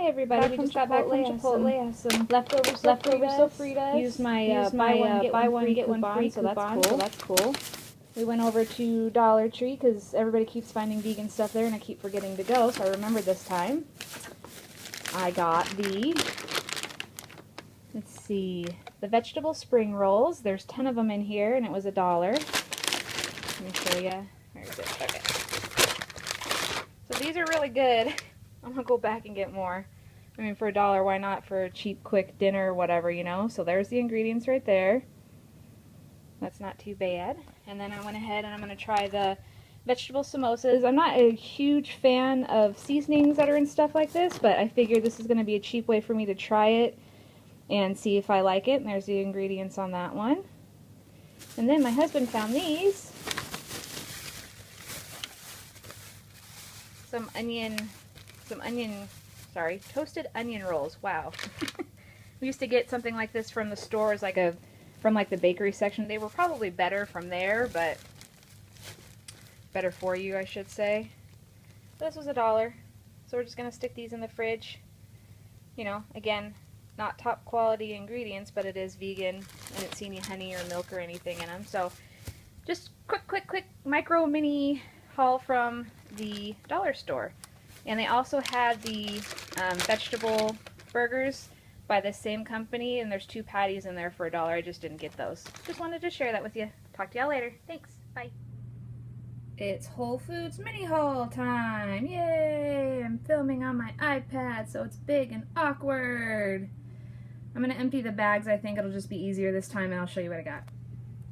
everybody, we just got back from Chipotle. I have some leftover sofritas. Use my buy one get one free coupon, so that's cool. We went over to Dollar Tree because everybody keeps finding vegan stuff there and I keep forgetting to go, so I remembered this time. I got the, let's see, the vegetable spring rolls. There's 10 of them in here and it was $1. Let me show you. Where is it? Okay. So these are really good. I'm gonna go back and get more. I mean, for $1, why not for a cheap, quick dinner or whatever, you know? So there's the ingredients right there. That's not too bad. And then I went ahead and I'm gonna try the vegetable samosas. I'm not a huge fan of seasonings that are in stuff like this, but I figured this is gonna be a cheap way for me to try it and see if I like it. And there's the ingredients on that one. And then my husband found these. Toasted onion rolls. Wow. We used to get something like this from the stores, from the bakery section. They were probably better from there, but better for you, I should say. This was $1. So we're just gonna stick these in the fridge. You know, again, not top quality ingredients, but it is vegan. I didn't see any honey or milk or anything in them. So just quick micro mini haul from the dollar store. And they also had the vegetable burgers by the same company, and there's 2 patties in there for $1. I just didn't get those. Just wanted to share that with you. Talk to y'all later. Thanks. Bye. It's Whole Foods mini haul time. Yay! I'm filming on my iPad, so it's big and awkward. I'm going to empty the bags. I think it'll just be easier this time, and I'll show you what I got.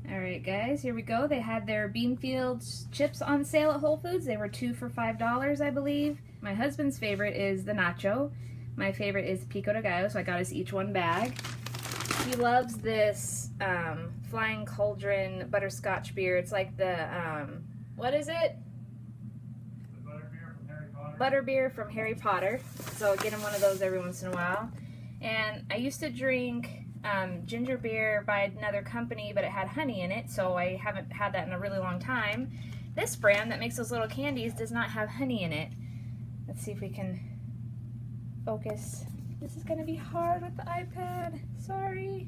Alright guys, here we go. They had their Beanfields chips on sale at Whole Foods. They were 2 for $5, I believe. My husband's favorite is the nacho. My favorite is pico de gallo, so I got us each one bag. He loves this Flying Cauldron butterscotch beer. It's like the, what is it? The butterbeer from Harry Potter. Butterbeer from Harry Potter. So I get him one of those every once in a while. And I used to drink ginger beer by another company, but it had honey in it, so I haven't had that in a really long time. This brand that makes those little candies does not have honey in it. Let's see if we can focus. This is going to be hard with the iPad. Sorry.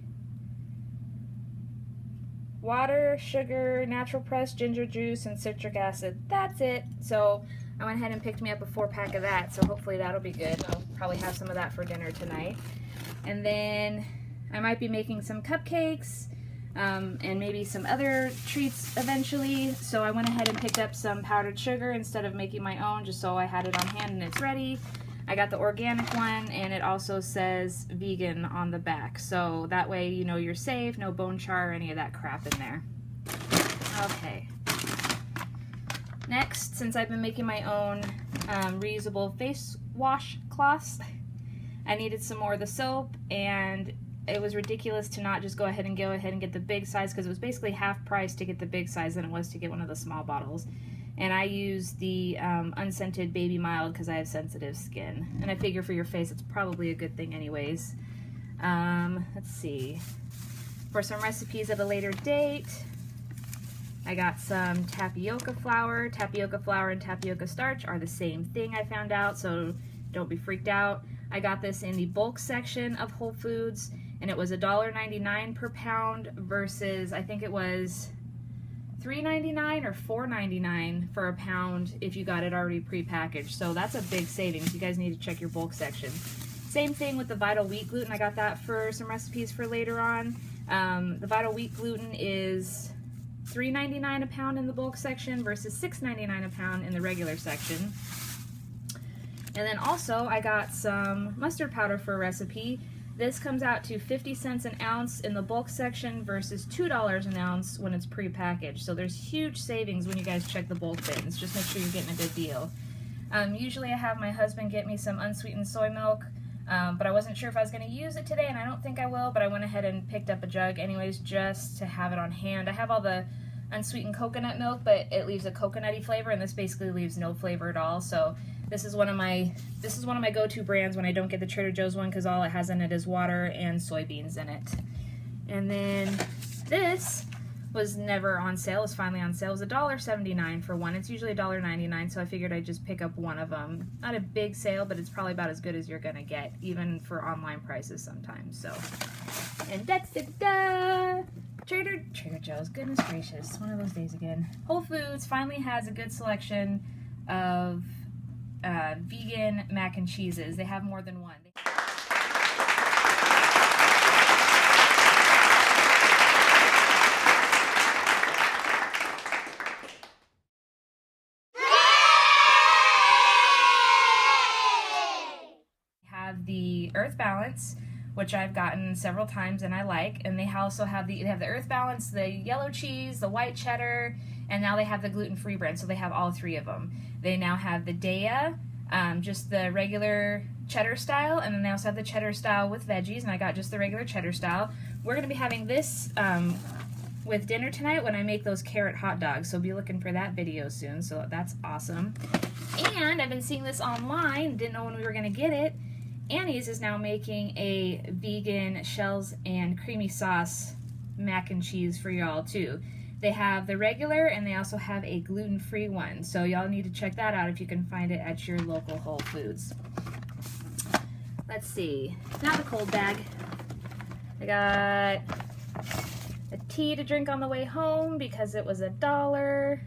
Water, sugar, natural pressed ginger juice, and citric acid. That's it. So I went ahead and picked me up a 4-pack of that, so hopefully that'll be good. I'll probably have some of that for dinner tonight. And then I might be making some cupcakes and maybe some other treats eventually. So I went ahead and picked up some powdered sugar instead of making my own, just so I had it on hand and it's ready. I got the organic one, and it also says vegan on the back. So that way you know you're safe, no bone char or any of that crap in there. Okay. Next, since I've been making my own reusable face wash cloths, I needed some more of the soap, and it was ridiculous to not just go ahead and get the big size, because it was basically half price to get the big size than it was to get one of the small bottles. And I use the unscented Baby Mild because I have sensitive skin. And I figure for your face it's probably a good thing anyways. Let's see. For some recipes at a later date, I got some tapioca flour. Tapioca flour and tapioca starch are the same thing, I found out, so don't be freaked out. I got this in the bulk section of Whole Foods, and it was $1.99 per pound versus, I think it was $3.99 or $4.99 for a pound if you got it already pre-packaged. So that's a big savings. You guys need to check your bulk section. Same thing with the Vital Wheat gluten. I got that for some recipes for later on. The Vital Wheat gluten is $3.99 a pound in the bulk section versus $6.99 a pound in the regular section. And then also I got some mustard powder for a recipe. This comes out to 50 cents an ounce in the bulk section versus $2 an ounce when it's pre-packaged. So there's huge savings when you guys check the bulk bins. Just make sure you're getting a good deal. Usually I have my husband get me some unsweetened soy milk, but I wasn't sure if I was going to use it today, and I don't think I will, but I went ahead and picked up a jug anyways just to have it on hand. I have all the unsweetened coconut milk, but it leaves a coconutty flavor, and this basically leaves no flavor at all. So this is one of my go-to brands when I don't get the Trader Joe's one, because all it has in it is water and soybeans in it. And then this was never on sale. It was finally on sale. It was $1.79 for one. It's usually $1.99, so I figured I'd just pick up one of them. Not a big sale, but it's probably about as good as you're gonna get, even for online prices sometimes. So, and that's it. Trader Joe's, goodness gracious, one of those days again. Whole Foods finally has a good selection of vegan mac and cheeses. They have more than one. Have the Earth Balance, which I've gotten several times and I like, and they also have the Earth Balance, the yellow cheese, the white cheddar, and now they have the gluten-free brand, so they have all three of them. They now have the Daya, just the regular cheddar style, and then they also have the cheddar style with veggies, and I got just the regular cheddar style. We're going to be having this with dinner tonight when I make those carrot hot dogs, so be looking for that video soon, so that's awesome. And I've been seeing this online, didn't know when we were going to get it. Annie's is now making a vegan shells and creamy sauce mac and cheese for y'all too. They have the regular and they also have a gluten-free one. So y'all need to check that out if you can find it at your local Whole Foods. Let's see. Now the cold bag. I got a tea to drink on the way home because it was $1.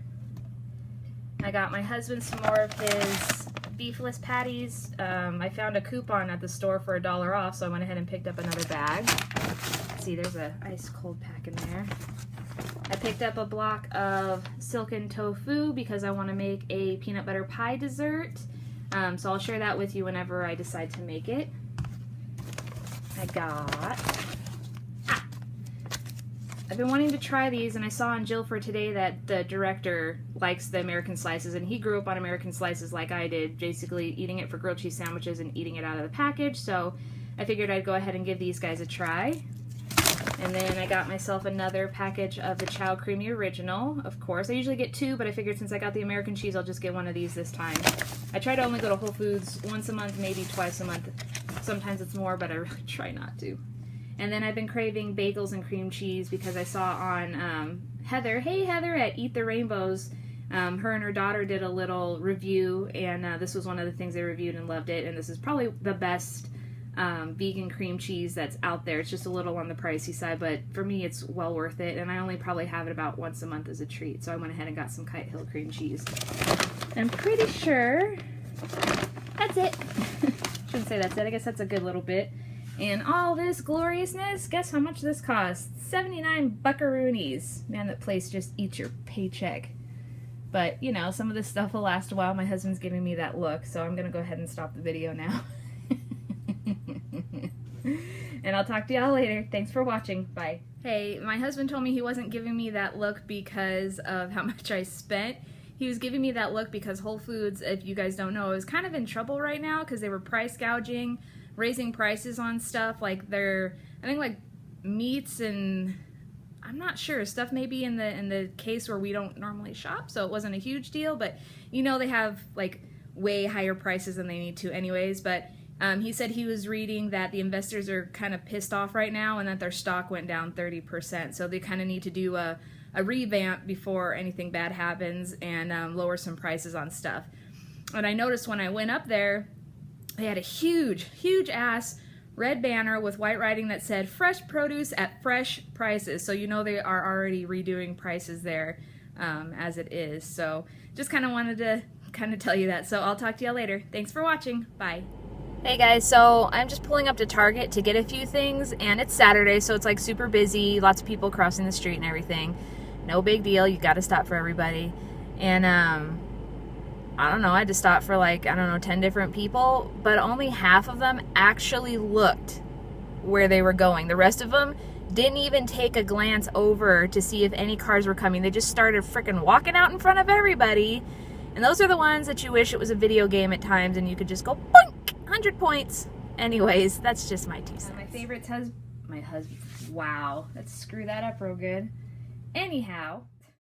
I got my husband some more of his beefless patties. I found a coupon at the store for $1 off, so I went ahead and picked up another bag. Let's see, there's a ice cold pack in there. I picked up a block of silken tofu because I want to make a peanut butter pie dessert. So I'll share that with you whenever I decide to make it. I got... I've been wanting to try these, and I saw on Jill for Today that the director likes the American slices, and he grew up on American slices like I did, basically eating it for grilled cheese sandwiches and eating it out of the package, so I figured I'd go ahead and give these guys a try. And then I got myself another package of the Chow Creamy Original, of course. I usually get two, but I figured since I got the American cheese, I'll just get one of these this time. I try to only go to Whole Foods once a month, maybe twice a month. Sometimes it's more, but I really try not to. And then I've been craving bagels and cream cheese because I saw on Heather, hey Heather at Eat the Rainbows, her and her daughter did a little review, and this was one of the things they reviewed and loved it, and this is probably the best vegan cream cheese that's out there. It's just a little on the pricey side, but for me it's well worth it, and I only probably have it about once a month as a treat, so I went ahead and got some Kite Hill cream cheese. I'm pretty sure that's it. Shouldn't say that's it, I guess that's a good little bit. And all this gloriousness, guess how much this costs? 79 buckaroonies. Man, that place just eats your paycheck. But, you know, some of this stuff will last a while. My husband's giving me that look, so I'm going to go ahead and stop the video now. And I'll talk to y'all later. Thanks for watching. Bye. Hey, my husband told me he wasn't giving me that look because of how much I spent. He was giving me that look because Whole Foods, if you guys don't know, is kind of in trouble right now because they were price gouging, raising prices on stuff like I think like meats and I'm not sure, stuff maybe in the case where we don't normally shop, so it wasn't a huge deal, but you know they have like way higher prices than they need to anyways. But he said he was reading that the investors are kind of pissed off right now and that their stock went down 30%, so they kind of need to do a revamp before anything bad happens and lower some prices on stuff. And I noticed when I went up there, they had a huge ass red banner with white writing that said fresh produce at fresh prices. So you know they are already redoing prices there as it is. So just kind of wanted to tell you that. So I'll talk to y'all later. Thanks for watching. Bye. Hey guys, so I'm just pulling up to Target to get a few things, and it's Saturday, so it's like super busy, lots of people crossing the street and everything. No big deal, you gotta stop for everybody. And I don't know, I had to stop for like, I don't know, 10 different people, but only half of them actually looked where they were going. The rest of them didn't even take a glance over to see if any cars were coming. They just started freaking walking out in front of everybody. And those are the ones that you wish it was a video game at times and you could just go boink, 100 points. Anyways, that's just my 2 cents. My favorite's my husband. Wow, let's screw that up real good. Anyhow.